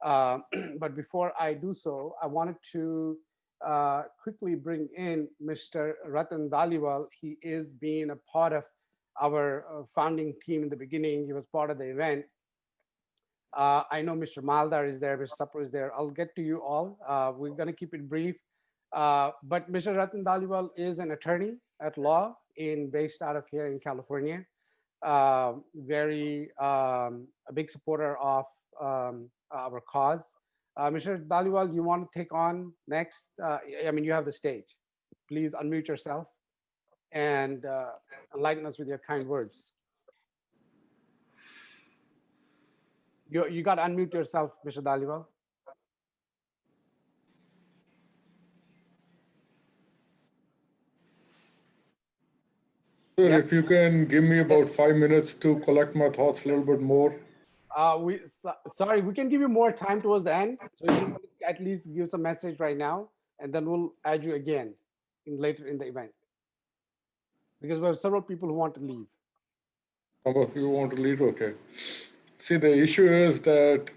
But before I do so, I wanted to quickly bring in Mr. Rattan Dhaliwal. He is being a part of our founding team in the beginning. He was part of the event. I know Mr. Maldar is there, Mr. Sapro is there. I'll get to you all. We're going to keep it brief. But Mr. Rattan Dhaliwal is an attorney at law based out of here in California. Very a big supporter of our cause. Mr. Dhaliwal, you want to take on next? I mean, you have the stage. Please unmute yourself and enlighten us with your kind words. You got to unmute yourself, Mr. Dhaliwal. Sir, if you can give me about 5 minutes to collect my thoughts a little bit more. Sorry, we can give you more time towards the end. So you can at least give some message right now, and then we'll add you again later in the event. Because we have several people who want to leave. Some of you want to leave? Okay. See, the issue is that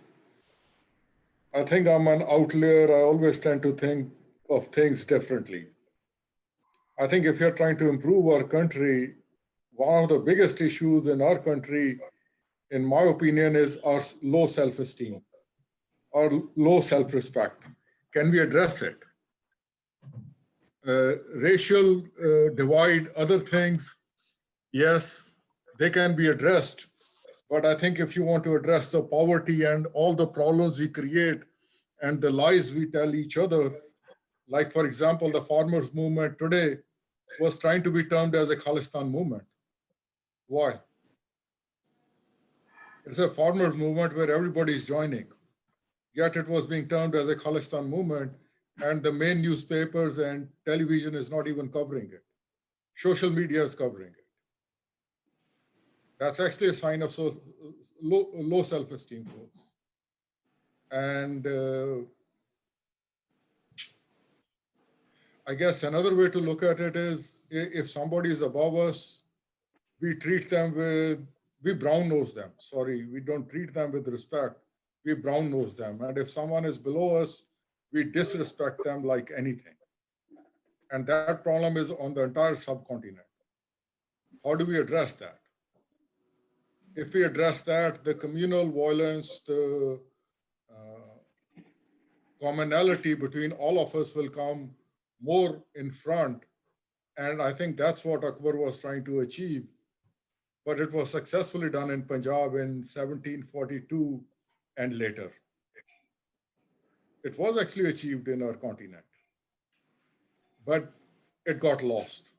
I think I'm an outlier. I always tend to think of things differently. I think if you're trying to improve our country, one of the biggest issues in our country, in my opinion, is our low self-esteem or low self-respect. Can we address it? Racial divide, other things, yes, they can be addressed. But I think if you want to address the poverty and all the problems we create and the lies we tell each other, like, for example, the farmers' movement today was trying to be termed as a Khalistan movement. Why? It's a farmers' movement where everybody is joining. Yet it was being termed as a Khalistan movement, and the main newspapers and television is not even covering it. Social media is covering it. That's actually a sign of low self-esteem, folks. And I guess another way to look at it is if somebody is above us, we treat them we brown nose them. Sorry, we don't treat them with respect. We brown nose them. And if someone is below us, we disrespect them like anything. And that problem is on the entire subcontinent. How do we address that? If we address that, the communal violence, the commonality between all of us will come more in front. And I think that's what Akbar was trying to achieve. But it was successfully done in Punjab in 1742 and later. It was actually achieved in our continent. But it got lost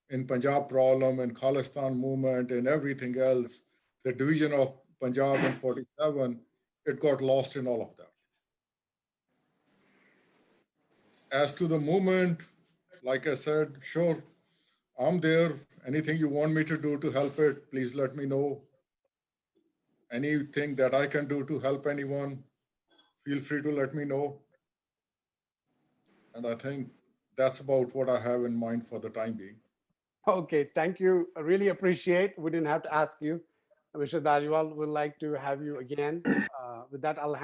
in Punjab problem and Khalistan movement and everything else. The division of Punjab in 47, it got lost in all of that. As to the movement, like I said, sure, I'm there. Anything you want me to do to help it, please let me know. Anything that I can do to help anyone, feel free to let me know. And I think that's about what I have in mind for the time being. Okay, thank you. I really appreciate. We didn't have to ask you. Mr. Dhaliwal would like to have you again. With that, I'll hand